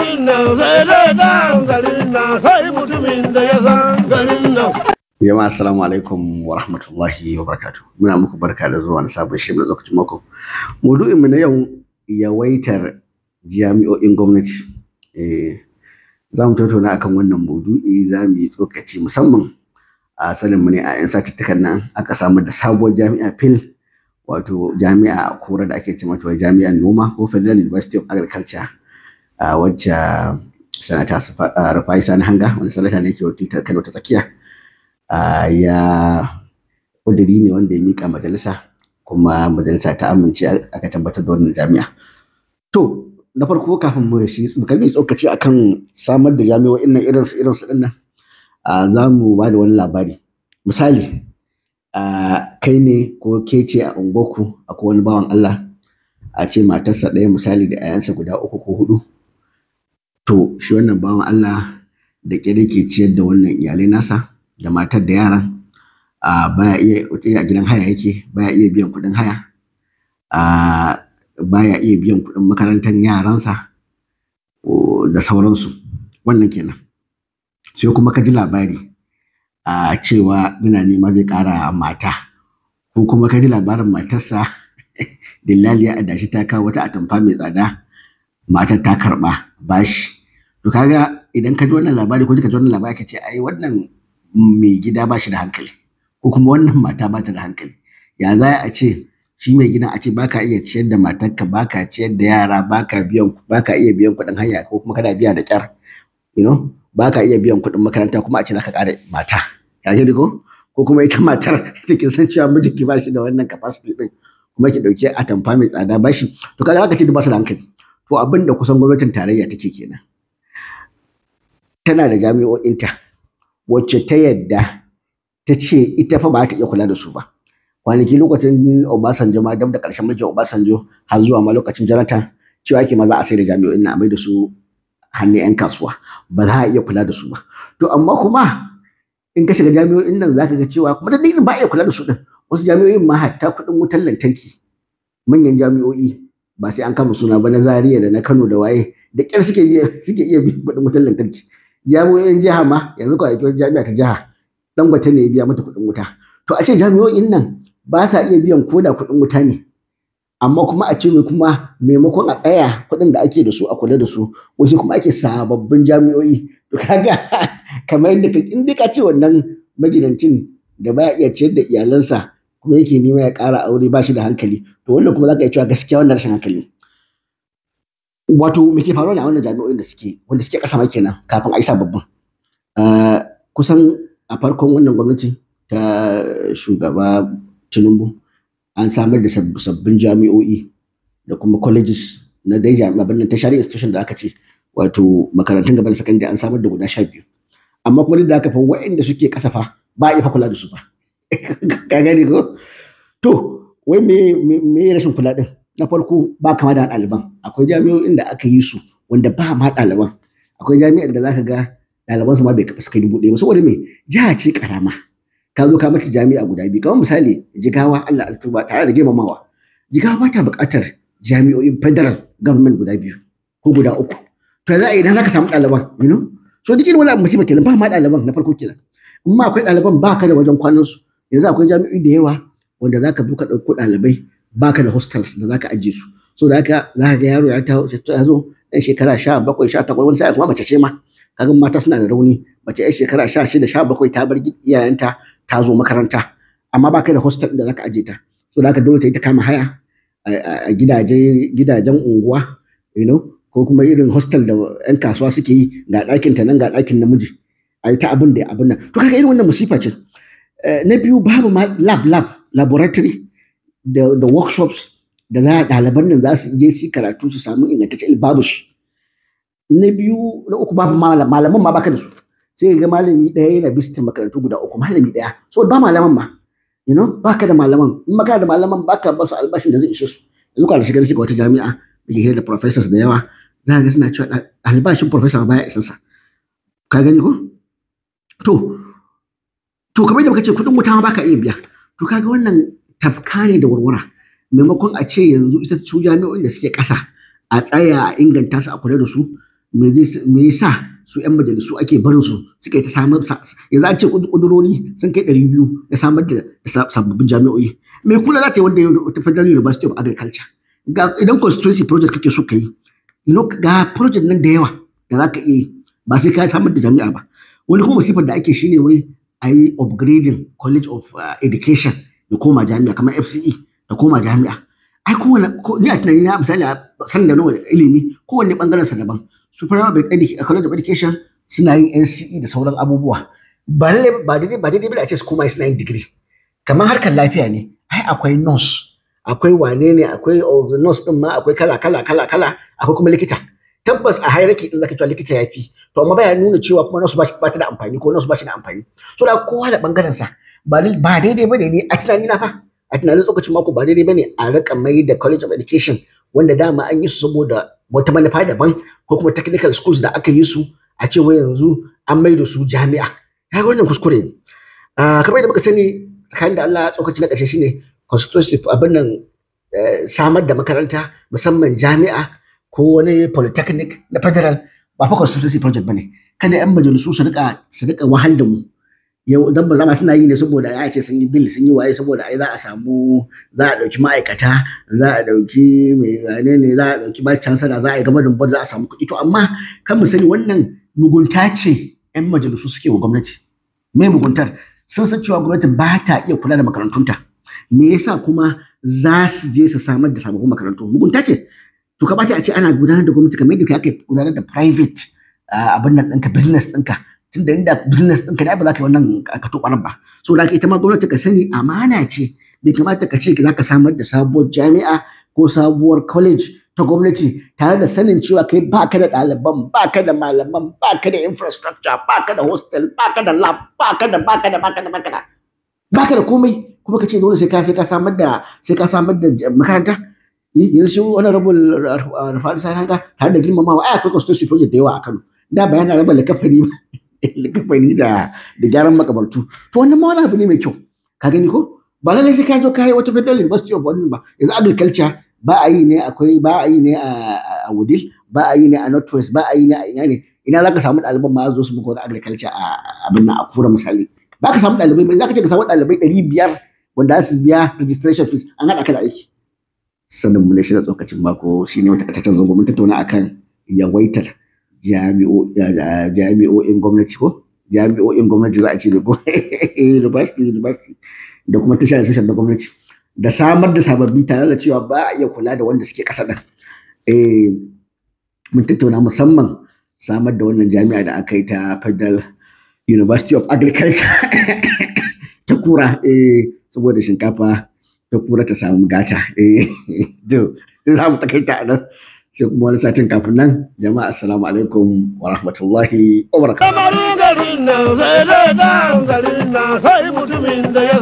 garin nan sai dai dan garin nan sai mutumin da ya san garin nan. Jama'a assalamu alaikum wa rahmatullahi wa barakatuh. Muna muku barka da zuwa na sabon shirin na lokacin mako. Maudu'in mu na yau yawaitar jami'o'in gwamnati. Za mu tattauna akan wannan maudu'i, za mu yi tsokaci musamman a sanin mu ne a 'yan satuttukan nan aka samu da sabuwar jami'a fil, wato jami'a a Kura da ake ce mata jami'ar noma ko Federal University of Agriculture, wacce sanata Rufai Sani Hanga, wanda sanata ne ke wakiltar Kano ta tsakiya, ya ƙudiri ne wanda ya miƙa majalisa, kuma majalisa ta amince aka tabbatar da wannan jami'a. To na farko kafin mu kalli tsokaci akan samar da jami'o'in nan irinsu ɗin nan, za mu ba da wani labari. Misali, kai ne ko ke ce a unguwarku akwai wani bawan Allah, a ce matarsa ɗaya misali da 'ya'yansa guda 3 ko 4. To shi wannan bawan Allah da ƙyar yake ciyar da wannan iyalai nasa da matar da yaran, baya iya, a gidan haya yake, baya iya biyan kuɗin haya, baya iya biyan kuɗin makarantar yaransa da sauransu. Wannan kenan. Sai kuma ka ji labari cewa yana nema zai ƙara mata, ko kuma ka ji labarin matarsa dillaliya adashi ta kawo wata atamfa mai tsada, matar ta karɓa bashi. To kaga idan ka ji wannan labari ko ka ji wannan labari ka ce ai wannan mai gida ba shi da hankali, ko kuma wannan mata ba ta da hankali. Ya za a ce shi mai gidan a ce baka iya ciyar da matarka, baka ciyar da yara, baka iya biyan kuɗin hanya, ko kuma kana biya da ƙyar, baka iya biyan kuɗin makaranta, kuma a ce zaka ƙara mata. Ya ji ko kuma ita matar take san cewa mijinki ba shi da wannan capacity din, kuma ki dauki atamfa mai tsada bashi. To kaga aka ce ba su da hankali. To abin da kusan gwamnatin tarayya take kenan. Tana da jami'o'inta wacce ta yadda ta ce ita fa ba ta iya kula da su ba. Kwanaki lokacin Obasanjo ma, dab da ƙarshen mulkin Obasanjo har zuwa ma lokacin Jonathan, cewa ake ma za a sai da jami'o'in na a mai da su hannun 'yan kasuwa, ba za a iya kula da su ba. To amma kuma in ka shiga jami'o'in nan zaka ga cewa kuma da ba a iya kula da su din. Wasu jami'o'in ma hatta kuɗin wutar lantarki, manyan jami'o'i ba sai an kama suna ba, na Zaria da na Kano da waye, da ƙyar suke iya biyan kuɗin wutar lantarki. Jami'o'in jiha ma yanzu kwanaki wata jami'a ta jiha Dangote ne ya biya mata kuɗin wuta. To a ce jami'o'in nan ba sa iya biyan koda kuɗin wuta ne, amma kuma a ce kuma maimakon a tsaya kuɗin da ake da su a kula da su, wasu kuma ake sababbin jami'o'i. To kaga kamar yadda in dai ka ce wannan magidancin da baya iya ciyar da iyalansa kuma yake nema ya ƙara aure ba shi da hankali, to wannan kuma za ka iya cewa gaskiya wannan rashin hankali. Wato me ke faruwa ne a wannan jami'o'in da suke ƙasa ma kenan kafin a yi sababbin. Kusan a farkon wannan gwamnati ta shugaba Tinubu an samar da sabbin jami'o'i da kuma colleges na dai jami'an nan tertiary institution da aka ce, wato makarantun gaba da sakandare, an samar da guda 12. Amma kuma duk da haka fa waɗanda suke ƙasa fa ba a iya kula da su ba. Ka gane ko? To wai me rashin kula din? Na farko ba kama da ɗaliban. Akwai jami'o'in da aka yi su wanda ba ma ɗaliban. Akwai jami'ar da zaka ga ɗaliban su ma bai kai 1000 ba, saboda me? Jiha ce karama. Ka zo ka mata jami'a guda 2. Kamar misali Jigawa, Allah altuba tare da girmamawa, Jigawa ba ta buƙatar jami'o'in federal government guda 2 ko guda 3. To za a yi idan zaka samu ɗaliban, so duk irin wani abu musiba kenan, ba ma ɗaliban na farko kenan. In ma akwai ɗaliban ba ka da wajen kwanan su. Yanzu akwai jami'o'i da yawa wanda zaka zo ka ɗauko ɗalibai, ba ka da hostels da zaka ajiye su. So da haka za ka ga yaro ya zo ɗan shekara 17, 18, wani sa'a kuma mace ce ma. Kaga mata suna da rauni, mace 'yar shekara 16, 17 ta bar iyayenta ta zo makaranta, amma ba ka da hostel da zaka ajiye ta. So da haka dole ta yi ta kama haya a gidajen unguwa, ko kuma irin hostel da 'yan kasuwa suke yi, ga ɗakin ta nan ga ɗakin namiji, a yi ta abin nan. To kaga irin wannan musifa ce. Na biyu, babu ma laboratory da workshops da ɗaliban nan za su je su karatu su samu ingantaccen ilimi, babu shi. Na uku, babu malaman ma baka da su. Sai ga malami ɗaya yana bisita makarantu guda 3, malami ɗaya. So ba malaman ma, baka da malaman. In maka da malaman baka ba su albashin da zai ishe su. Yanzu ka shiga wata jami'a da ke da professors da yawa, za ka ga suna cewa albashin professor baya isansa. Ka gani ko? To kamar yadda muka ce kuɗin wuta ma baka iya biya. To kaga wannan tafka ne da warwara. Maimakon a ce yanzu ita su jami'o'in da suke ƙasa a tsaya a inganta su a kula da su, me yasa su 'yan majalisu ake barin su suka yi ta samar yanzu an ce kudurori sun kai 200 na samar da sababbin jami'o'i me kula za ta yi wanda ya ta Federal University of Agriculture idan constituency project kake so ka yi ga project nan da yawa da za ka iya yi ba sai ka samar da jami'a ba wani kuma masifar da ake shine wai a yi upgrading college of education da koma jami'a kamar FCE da koma jami'a ai kowane ni a tunani na misali a san da nawa ilimi kowanne bangaren sa daban su primary college of education suna yin NCE da sauran abubuwa ba daidai ba a ce su koma suna yin digiri kamar harkar lafiya ne ai akwai nurse akwai wane ne akwai nurse din ma akwai kala akwai kuma likita tabbas a hierarchy din zaka cewa likita yafi to amma baya nuna cewa kuma nurse ba ta da amfani ko nurse ba shi da amfani so da kowa da bangaren sa ba daidai bane ne a tunani na fa a tunanin tsokacin mako ba daidai bane a rika mai da college of education wanda dama an yi su saboda wata manufa daban ko kuma technical schools da aka yi su a ce wai yanzu an mai da su jami'a kaga wannan kuskure ne kamar yadda muka sani tsakanin da Allah tsokaci na ƙarshe shine constituency abin nan samar da makaranta musamman jami'a ko wani polytechnic na federal ba fa constituency project bane kada yan majalisu su rika wahal da mu yau dan ba zama suna yi ne saboda ya ce sun yi bill sun yi waye saboda ai za a dauki ma'aikata za a dauki ne za a dauki vice chancellor za a yi government board za a samu kuɗi to amma kan mu sani wannan mugunta ce yan majalisu suke wa gwamnati me muguntar sun san cewa gwamnati ba ta iya kula da makarantunta me yasa kuma za su je su samar da sababbin makarantu mugunta ce to ka bata a ce ana gudanar da gwamnati kamar yadda ake gudanar da private abin nan ɗinka business ɗinka tunda inda business ɗinka ne ba za ka yi wannan ka to ba so da ita ma gwamnati ka sani amana ce bai kamata ka ce za ka samar da sabuwar jami'a ko sabuwar college ta gwamnati tare da sanin cewa kai ba ka da ɗaliban ba ka da malaman ba ka da infrastructure ba ka da hostel ba ka da lab ba ka da komai kuma ka ce dole sai ka samar da makaranta yanzu shi honorable Rufa'u Sani Hanga tare da girmamawa ai akwai constituency project da yawa a Kano da ba yana raba likafani da gyaran makabartu to wannan ma wani abu ne mai kyau ka gani ko ba lallai sai ka zo ka yi wata Federal University of wannan ba yanzu agriculture ba a yi ne a Wudil ba a yi ne a Northwest ba a yi ne a ina za ka samu ɗaliban ma zo su muku wani agriculture a abin nan a Kura misali ba ka samu ɗalibai ba za ka ce ka samu ɗalibai 500 wanda su biya registration fees an haɗa ka da aiki sanin mu ne shi da tsokacin mako shine wata kataccen zango mun tattauna akan yawaitar jami'o'in gwamnati ko jami'o'in gwamnati za a ce ko university da kuma tashar na gwamnati da samar da sababbi tare da cewa ba a iya kula da wanda suke ƙasa ɗin mun tattauna musamman samar da wannan jami'a da aka yi ta Federal University of Agriculture ta Kura saboda shinkafa ta Kura ta samu gata to za mu takaita a nan sai kuma wani satin kafin nan jama'a assalamu alaikum wa rahmatullahi wa barakatuh. Garin nan sai da garin nan sai mutumin da ya